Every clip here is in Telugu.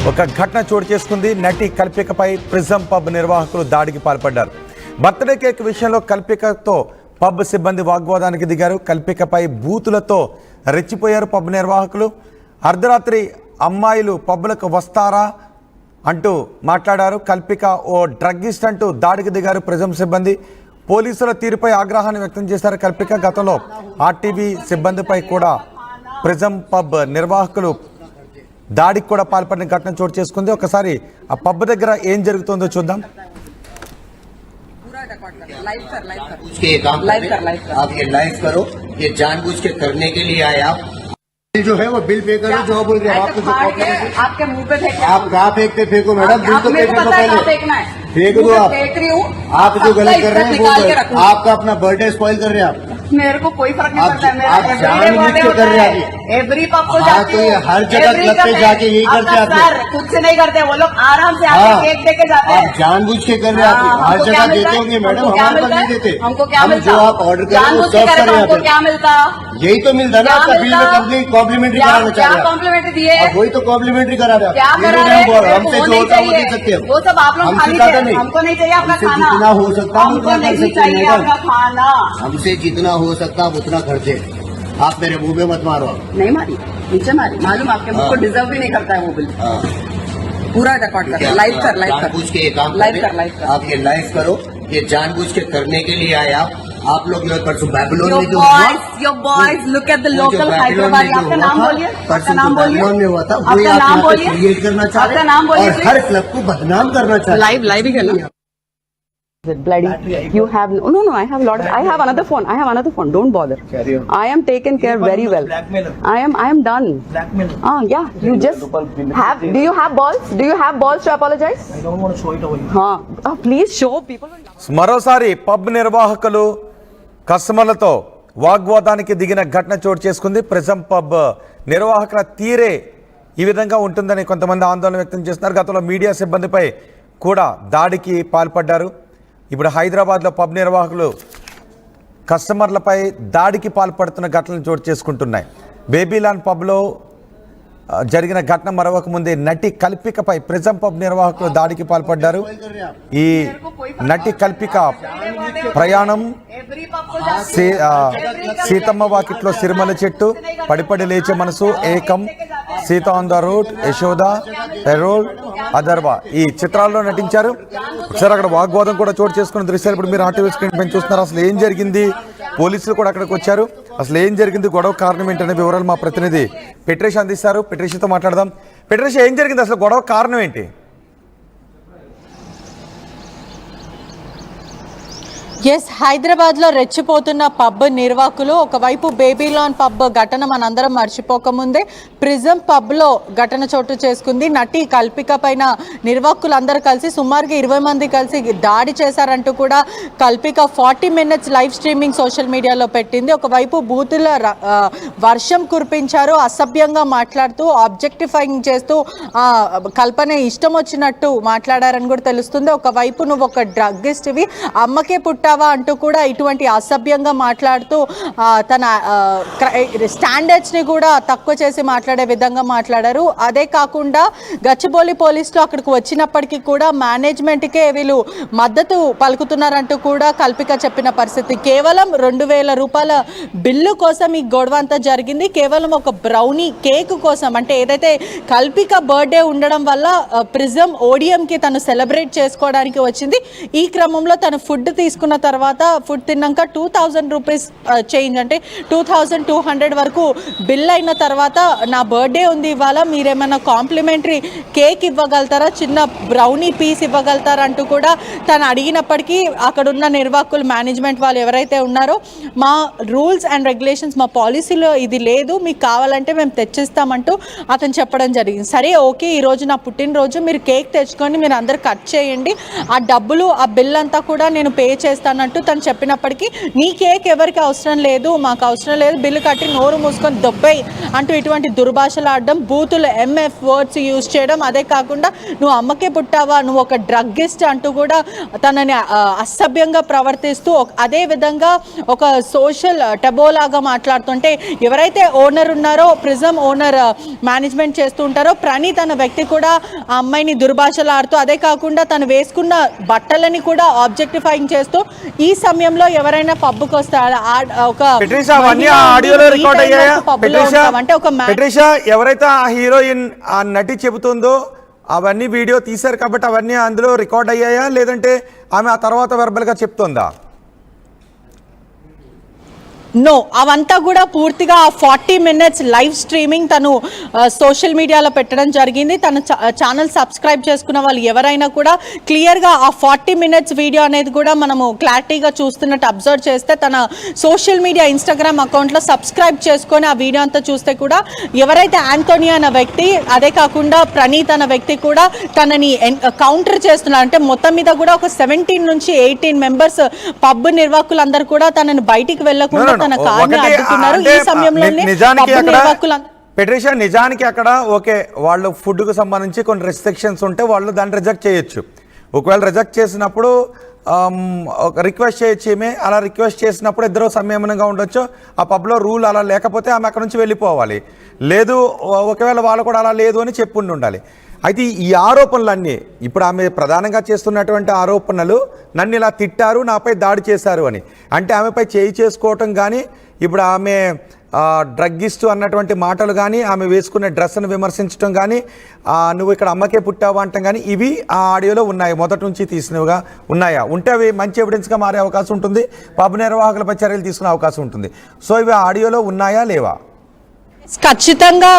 ఒక ఘటన చోటు చేసుకుంది. నటి కల్పికపై ప్రిజం పబ్ నిర్వాహకులు దాడికి పాల్పడ్డారు. బర్త్డే కేక్ విషయంలో కల్పికతో పబ్ సిబ్బంది వాగ్వాదానికి దిగారు. కల్పికపై బూతులతో రెచ్చిపోయారు పబ్ నిర్వాహకులు. అర్ధరాత్రి అమ్మాయిలు పబ్లకు వస్తారా అంటూ మాట్లాడారు. కల్పిక ఓ డ్రగ్గిస్ట్ అంటూ దాడికి దిగారు ప్రిజం సిబ్బంది. పోలీసుల తీరుపై ఆగ్రహాన్ని వ్యక్తం చేశారు కల్పిక. గతంలో ఆర్టీవీ సిబ్బందిపై కూడా ప్రిజం పబ్ నిర్వాహకులు దాడికి కూడా పాల్పడిన ఘటన చోటు చేసుకుంది. ఒకసారి ఆ పబ్ దగ్గర ఏం జరుగుతుందో చూద్దాం. आप ये लाइव करो, ये जानबूझ के करने के लिए आए आप जो है वो बिल पे करो। जो बोल रहे हैं आपको आपके मुंह पे फेंक, आप कहाँ फेंकते फेंको मैडम, बिल तो फेंकने को पहले फेंक दो। आप जो गलत कर रहे हैं वो आपका अपना बर्थडे स्पॉइल कर रहे हैं आप। मेरे को कोई फर्क नहीं पड़ता है। आप जानबूझ के कर रहे हैं एवरी पब को तो ये हर जगह क्लब पे जाके यही करते हैं सर, खुद से नहीं करते वो लोग, आराम से आके केक देके जाते हैं। आप जानबूझ के कर रहे हैं, हर जगह देते होंगे मैडम, हमारे पास नहीं देते। हमको क्या मिलता? जो आप ऑर्डर कर रहे हो सर्व कर रहे हैं, क्या मिलता? यही तो मिलता ना आपका बिल में। कंपनी कॉम्प्लीमेंट्री कराना चाह रहे हैं, कॉम्प्लीमेंट्री दिए वही तो कॉम्प्लीमेंट्री करा रहे हैं। क्या करा रहे हैं? हमसे जो होता है वो दे सकते हैं, वो सब आप लोग खा लीजिए, हमको नहीं चाहिए आपका खाना। जितना हो सकता है हमको नहीं चाहिए आपका खाना। हमसे जितना हो सकता है उतना करते। आप मेरे मुंह में मत मारो। नहीं मारी, नीचे मारी, मालूम आपके मुंह को डिजर्व भी नहीं करता है वो बिल। पूरा रिकॉर्ड कर, लाइव कर, जानबूझ के ये काम लाइव कर, लाइव कर। आप ये लाइव करो, ये जानबूझ के करने के लिए आए आप लोग जो परसों बैबलोन में जो your boys look at the local Hyderabad। आपका नाम बोलिए, आपका नाम बोलिए, बैबलोन में हुआ था, वही आपका नाम आप बोलिए, क्रिएट करना चाह रहे आपका नाम हैं बोलिए और हर क्लब को बदनाम करना चाह रहे हैं। लाइव ही करना। Bloody, you have no. I have lot. I have another phone. Don't bother. I am taken care very well. I am done. Yeah. You just have. Do you have balls? Do you have balls to apologize? I don't want to show it over here. Please show people. మరోసారి పబ్ నిర్వాహకులు కస్టమర్లతో వాగ్వాదానికి దిగిన ఘటన చోటు చేసుకుంది. ప్రిజం పబ్ నిర్వాహకుల తీరే ఈ విధంగా ఉంటుందని కొంతమంది ఆందోళన వ్యక్తం చేస్తున్నారు. గతంలో మీడియా సిబ్బందిపై కూడా దాడికి పాల్పడ్డారు. ఇప్పుడు హైదరాబాద్లో పబ్ నిర్వాహకులు కస్టమర్లపై దాడికి పాల్పడుతున్న ఘటనలు చోటు చేసుకుంటున్నాయి. బేబీలాన్ పబ్లో జరిగిన ఘటన మరొక ముందే నటి కల్పికపై ప్రిజం పబ్ నిర్వాహకులు దాడికి పాల్పడ్డారు. ఈ నటి కల్పిక ప్రయాణం సీతమ్మ వాకిట్లో సిరిమల చెట్టు, పడిపడి Leche Manasu, Ekam, Seetha on the road, Yashoda, parole, Atharva ఈ చిత్రాల్లో నటించారు. ఒకసారి అక్కడ వాగ్వాదం కూడా చోటు చేసుకున్న దృశ్యాలు ఇప్పుడు మీరు ఆర్టీవీ స్క్రీన్ పైన చూస్తున్నారు. అసలు ఏం జరిగింది, పోలీసులు కూడా అక్కడికి వచ్చారు. అసలు ఏం జరిగింది, గొడవ కారణం ఏంటనే వివరాలు మా ప్రతినిధి పెట్రేష్ అందిస్తారు. పెట్రేష్తో మాట్లాడదాం. పెట్రేష్, ఏం జరిగింది, అసలు గొడవ కారణం ఏంటి? ఎస్, హైదరాబాద్లో రెచ్చిపోతున్న పబ్ నిర్వాహకులు ఒకవైపు బేబీలాన్ పబ్ ఘటన మనందరం మర్చిపోకముందే ప్రిజం పబ్లో ఘటన చోటు చేసుకుంది. నటి కల్పిక పైన నిర్వాహకులు అందరూ కలిసి సుమారుగా 20 మంది కలిసి దాడి చేశారంటూ కూడా Kalpika 40 minutes live streaming social మీడియాలో పెట్టింది. ఒకవైపు బూతుల వర్షం కురిపించారు, అసభ్యంగా మాట్లాడుతూ ఆబ్జెక్టిఫైయింగ్ చేస్తూ కల్పన ఇష్టం వచ్చినట్టు మాట్లాడారని కూడా తెలుస్తుంది. ఒకవైపు నువ్వు ఒక డ్రగ్గిస్ట్వి, అమ్మకే పుట్టావా అంటూ కూడా ఇటువంటి అసభ్యంగా మాట్లాడుతూ తన స్టాండర్డ్స్ని కూడా తక్కువ చేసి మాట్లాడే విధంగా మాట్లాడారు. అదే కాకుండా గచ్చిబౌలి పోలీసులు అక్కడికి వచ్చినప్పటికీ కూడా మేనేజ్మెంట్కే వీళ్ళు మద్దతు పలుకుతున్నారంటూ కూడా కల్పిక చెప్పిన పరిస్థితి. కేవలం 2,000 రూపాయల బిల్లు కోసం ఈ గొడవ అంతా జరిగింది. కేవలం ఒక బ్రౌనీ కేక్ కోసం, అంటే ఏదైతే కల్పిక బర్త్డే ఉండడం వల్ల ప్రిజం ఓడియంకి తను సెలబ్రేట్ చేసుకోవడానికి వచ్చింది. ఈ క్రమంలో తను ఫుడ్ తీసుకున్న తర్వాత ఫుడ్ తిన్నాక 2,000 రూపీస్ చేంజ్, అంటే 2,200 వరకు బిల్ అయిన తర్వాత నా బర్త్డే ఉంది ఇవాళ, మీరేమైనా కాంప్లిమెంటరీ కేక్ ఇవ్వగలుగుతారా, చిన్న బ్రౌనీ పీస్ ఇవ్వగలుగుతారా అంటూ కూడా తను అడిగినప్పటికీ అక్కడున్న నిర్వాహకులు, మేనేజ్మెంట్ వాళ్ళు ఎవరైతే ఉన్నారో, మా రూల్స్ అండ్ రెగ్యులేషన్స్, మా పాలసీలో ఇది లేదు, మీకు కావాలంటే మేము తెచ్చిస్తామంటూ అతను చెప్పడం జరిగింది. సరే ఓకే, ఈరోజు నా పుట్టినరోజు, మీరు కేక్ తెచ్చుకొని మీరు అందరు కట్ చేయండి, ఆ డబ్బులు ఆ బిల్ అంతా కూడా నేను పే చేస్తాను చేస్తానంటూ తను చెప్పినప్పటికీ నీ కేక్ ఎవరికి అవసరం లేదు, మాకు అవసరం లేదు, బిల్లు కట్టి నోరు మూసుకొని దొబ్బేయి అంటూ ఇటువంటి దుర్భాషలు ఆడడం, బూతులు ఎంఎఫ్ వర్డ్స్ యూజ్ చేయడం, అదే కాకుండా నువ్వు అమ్మకే పుట్టావా, నువ్వు ఒక డ్రగ్గిస్ట్ అంటూ కూడా తనని అసభ్యంగా ప్రవర్తిస్తూ అదే విధంగా ఒక సోషల్ టబోలాగా మాట్లాడుతుంటే ఎవరైతే ఓనర్ ఉన్నారో ప్రిజం ఓనర్ మేనేజ్మెంట్ చేస్తూ ఉంటారో ప్రణీత్ అన్న వ్యక్తి కూడా ఆ అమ్మాయిని దుర్భాషలు ఆడుతూ, అదే కాకుండా తను వేసుకున్న బట్టలని కూడా ఆబ్జెక్టిఫైయింగ్ చేస్తూ ఈ సమయంలో ఎవరైనా పబ్కి వస్తారు ఒక ఎవరైతే ఆ హీరోయిన్ ఆ నటి చెబుతుందో అవన్నీ వీడియో తీశారు కాబట్టి అవన్నీ అందులో రికార్డ్ అయ్యాయా, లేదంటే ఆమె ఆ తర్వాత వెర్బల్గా చెప్తుందా? నో, అవంతా కూడా పూర్తిగా 40 minutes లైవ్ స్ట్రీమింగ్ తను సోషల్ మీడియాలో పెట్టడం జరిగింది. తన ఛానల్ సబ్స్క్రైబ్ చేసుకున్న వాళ్ళు ఎవరైనా కూడా క్లియర్గా ఆ 40 minutes వీడియో అనేది కూడా మనము క్లారిటీగా చూస్తున్నట్టు అబ్జర్వ్ చేస్తే తన సోషల్ మీడియా ఇన్స్టాగ్రామ్ అకౌంట్లో సబ్స్క్రైబ్ చేసుకొని ఆ వీడియో అంతా చూస్తే కూడా ఎవరైతే యాంటోనీ అన్న వ్యక్తి, అదే కాకుండా ప్రణీత్ అన్న వ్యక్తి కూడా తనని కౌంటర్ చేస్తున్నారు. అంటే మొత్తం మీద కూడా ఒక 17 నుంచి 18 members పబ్ నిర్వాహకులందరూ కూడా తనని బయటికి వెళ్ళకుండా తన కార్ని అడ్డుకున్నారు. ఈ సమయంలోనే పెట్రిషా నిజానికి అక్కడ ఓకే వాళ్ళు ఫుడ్ కు సంబంధించి కొన్ని రెస్ట్రిక్షన్స్ ఉంటే వాళ్ళు దాన్ని రిజెక్ట్ చేయొచ్చు. ఒకవేళ రిజెక్ట్ చేసినప్పుడు రిక్వెస్ట్ చేయొచ్చు. ఏమే అలా రిక్వెస్ట్ చేసినప్పుడు ఇద్దరు సంయమనంగా ఉండొచ్చు. ఆ పబ్లో రూల్ అలా లేకపోతే ఆమె అక్కడ నుంచి వెళ్ళిపోవాలి. లేదు ఒకవేళ వాళ్ళు కూడా అలా లేదు అని చెప్పుండి ఉండాలి. అయితే ఈ ఆరోపణలన్నీ ఇప్పుడు ఆమె ప్రధానంగా చేస్తున్నటువంటి ఆరోపణలు నన్ను ఇలా తిట్టారు, నాపై దాడి చేశారు అని. అంటే ఆమెపై చేయి చేసుకోవటం కానీ, ఇప్పుడు ఆమె డ్రగ్గిస్టు అన్నటువంటి మాటలు కానీ, ఆమె వేసుకునే డ్రెస్ను విమర్శించడం కానీ, నువ్వు ఇక్కడ అమ్మకే పుట్టావా అంటాం కానీ, ఇవి ఆ ఆడియోలో ఉన్నాయి, మొదటి నుంచి తీసినవిగా ఉన్నాయా? ఉంటే అవి మంచి ఎవిడెన్స్గా మారే అవకాశం ఉంటుంది, పబ్ నిర్వాహకులపై చర్యలు తీసుకునే అవకాశం ఉంటుంది. సో ఇవి ఆడియోలో ఉన్నాయా లేవా? ఖచ్చితంగా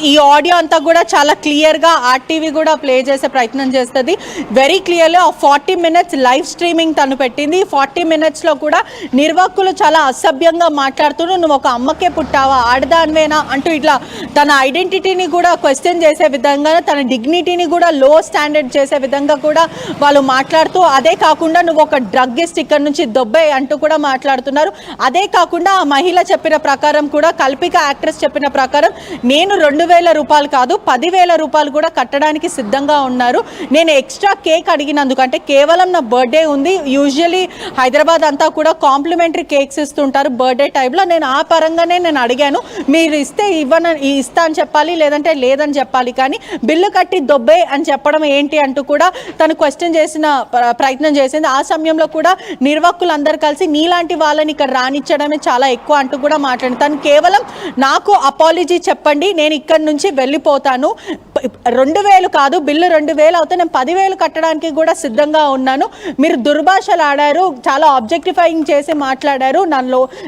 ఈ ఆడియో అంతా కూడా చాలా క్లియర్గా ఆర్టీవీ కూడా ప్లే చేసే ప్రయత్నం చేస్తుంది. వెరీ క్లియర్లీ ఆ 40 minutes లైవ్ స్ట్రీమింగ్ తను పెట్టింది. 40 minutesలో కూడా నిర్వాహకులు చాలా అసభ్యంగా మాట్లాడుతూ నువ్వు ఒక అమ్మకే పుట్టావా, ఆడదానివేనా అంటూ ఇట్లా తన ఐడెంటిటీని కూడా క్వశ్చన్ చేసే విధంగా, తన డిగ్నిటీని కూడా లో స్టాండర్డ్ చేసే విధంగా కూడా వాళ్ళు మాట్లాడుతూ, అదే కాకుండా నువ్వు ఒక డ్రగ్గిస్ట్ ఇక్కడ నుంచి దొబ్బే అంటూ కూడా మాట్లాడుతున్నారు. అదే కాకుండా ఆ మహిళ చెప్పిన ప్రకారం కూడా, కల్పిక యాక్ట్రెస్ చెప్పిన ప్రకారం నేను 2,000 రూపాయలు కాదు 10,000 రూపాయలు కూడా కట్టడానికి సిద్ధంగా ఉన్నారు. నేను ఎక్స్ట్రా కేక్ అడిగినందుకు, అంటే కేవలం నా బర్త్డే ఉంది, యూజువలీ హైదరాబాద్ అంతా కూడా కాంప్లిమెంటరీ కేక్స్ ఇస్తుంటారు బర్త్డే టైంలో, నేను ఆ పరంగానే నేను అడిగాను, మీరు ఇస్తే ఇస్తా అని చెప్పాలి, లేదంటే లేదని చెప్పాలి, కానీ బిల్లు కట్టి దొబ్బే అని చెప్పడం ఏంటి అంటూ కూడా తను క్వశ్చన్ చేసిన ప్రయత్నం చేసింది. ఆ సమయంలో కూడా నిర్వాహకులందరూ కలిసి నీలాంటి వాళ్ళని ఇక్కడ రానిచ్చడమే చాలా ఎక్కువ అంటూ కూడా మాట్లాడింది. తను కేవలం నాకు అపాలజీ చెప్పండి, నేను ఇక్కడ నుంచి వెళ్ళిపోతాను, 2,000 కాదు బిల్లు 2,000 అవుతే నేను 10,000 కట్టడానికి కూడా సిద్ధంగా ఉన్నాను, మీరు దుర్భాషలు ఆడారు, చాలా ఆబ్జెక్టిఫైయింగ్ చేసి మాట్లాడారు,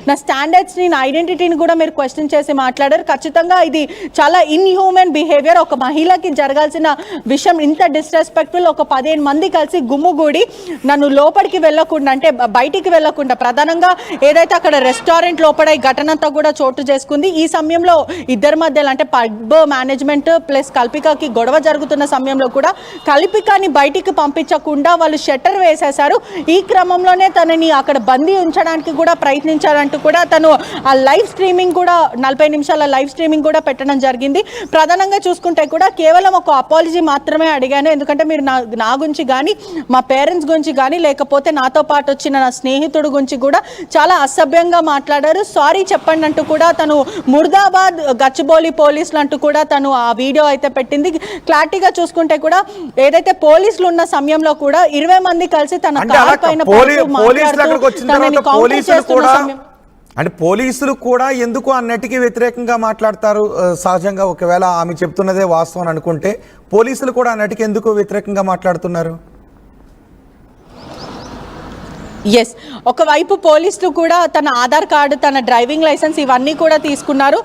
నా స్టాండర్డ్స్ని, నా ఐడెంటిటీని కూడా మీరు క్వశ్చన్ చేసి మాట్లాడారు, ఖచ్చితంగా ఇది చాలా ఇన్హ్యూమన్ బిహేవియర్, ఒక మహిళకి జరగాల్సిన విషయం ఇంత డిస్రెస్పెక్ట్ఫుల్, ఒక 15 మంది కలిసి గుమ్ముగూడి నన్ను లోపలికి వెళ్ళకుండా, అంటే బయటికి వెళ్ళకుండా, ప్రధానంగా ఏదైతే అక్కడ రెస్టారెంట్ లోపల ఈ ఘటన అంతా కూడా చోటు చేసుకుంది. ఈ సమయంలో ఇద్దరి మధ్యలో, అంటే పబ్ మేనేజ్మెంట్ ప్లస్ కల్పికకి గొడవ జరుగుతున్న సమయంలో కూడా కల్పికాని బయటికి పంపించకుండా వాళ్ళు షట్టర్ వేసేశారు. ఈ క్రమంలోనే తనని అక్కడ బందీ ఉంచడానికి కూడా ప్రయత్నించారంటూ కూడా తను ఆ లైవ్ స్ట్రీమింగ్ కూడా 40 నిమిషాల లైవ్ స్ట్రీమింగ్ కూడా పెట్టడం జరిగింది. ప్రధానంగా చూసుకుంటే కూడా కేవలం ఒక అపాలజీ మాత్రమే అడిగాను, ఎందుకంటే మీరు నా గురించి కానీ, మా పేరెంట్స్ గురించి కానీ, లేకపోతే నాతో పాటు వచ్చిన నా స్నేహితుడు గురించి కూడా చాలా అసభ్యంగా మాట్లాడారు, సారీ చెప్పండి అంటూ కూడా తను ముర్దాబాద్ గచ్చిబౌలి పోలీసులు అంటూ కూడా తను ఆ వీడియో అయితే పెట్టింది. క్లారిటీగా చూసుకుంటే కూడా ఏదైతే పోలీసులు ఉన్న సమయంలో కూడా 20 మంది కలిసి తన కార్ పైన అంటే పోలీసులు కూడా ఎందుకు ఆ నటికి వ్యతిరేకంగా మాట్లాడతారు? సహజంగా ఒకవేళ ఆమె చెప్తున్నదే వాస్తవం అనుకుంటే పోలీసులు కూడా ఆ నటికి ఎందుకు వ్యతిరేకంగా మాట్లాడుతున్నారు? ఎస్, ఒకవైపు పోలీసులు కూడా తన ఆధార్ కార్డు, తన డ్రైవింగ్ లైసెన్స్ ఇవన్నీ కూడా తీసుకున్నారు.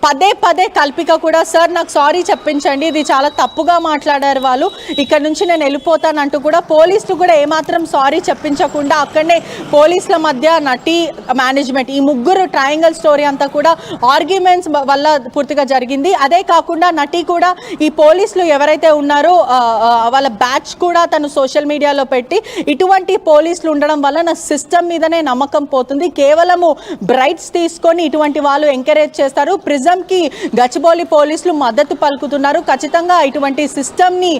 పదే పదే కల్పిక కూడా సార్ నాకు సారీ చెప్పించండి, ఇది చాలా తప్పుగా మాట్లాడారు వాళ్ళు, ఇక్కడ నుంచి నేను వెళ్ళిపోతానంటూ కూడా పోలీసులు కూడా ఏమాత్రం సారీ చెప్పించకుండా అక్కడనే పోలీసుల మధ్య నటి మేనేజ్మెంట్ ఈ ముగ్గురు ట్రయాంగిల్ స్టోరీ అంతా కూడా ఆర్గ్యుమెంట్స్ వల్ల పూర్తిగా జరిగింది. అదే కాకుండా నటి కూడా ఈ పోలీసులు ఎవరైతే ఉన్నారో వాళ్ళ బ్యాచ్ కూడా తను సోషల్ మీడియాలో పెట్టి ఇటువంటి పోలీసులు ఉండడం వల్ల నా సిస్టమ్ మీదనే నమ్మకం పోతుంది, కేవలము బ్రైట్స్ తీసుకొని ఇటువంటి వాళ్ళు ఎంకరేజ్ చేస్తారు, ప్రిజంకి గచ్చిబౌలి పోలీసులు మద్దతు పలుకుతున్నారు, ఖచ్చితంగా ఇటువంటి సిస్టమ్ని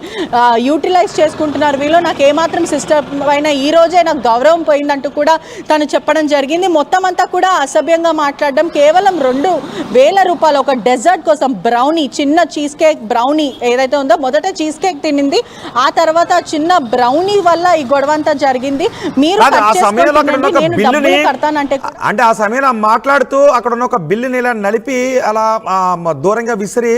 యూటిలైజ్ చేసుకుంటున్నారు వీళ్ళు, నాకు ఏమాత్రం సిస్టమ్ పైన ఈ రోజే నాకు గౌరవం పోయిందంటూ కూడా తను చెప్పడం జరిగింది. మొత్తం అంతా కూడా అసభ్యంగా మాట్లాడడం, కేవలం 2,000 రూపాయలు ఒక డెజర్ట్ కోసం బ్రౌనీ, చిన్న చీజ్ కేక్ బ్రౌనీ ఏదైతే ఉందో, మొదట చీజ్ కేక్ తినింది, ఆ తర్వాత చిన్న బ్రౌనీ వల్ల ఈ గొడవ అంతా జరిగింది. మీరు కాదు, ఆ సమయంలో అక్కడ ఉన్న ఒక నేను బిల్లుని డబ్బులు కడతానంటే అంటే ఆ సమయంలో మాట్లాడుతూ అక్కడ ఉన్న ఒక బిల్లుని ఇలా నలిపి అలా దూరంగా విసిరి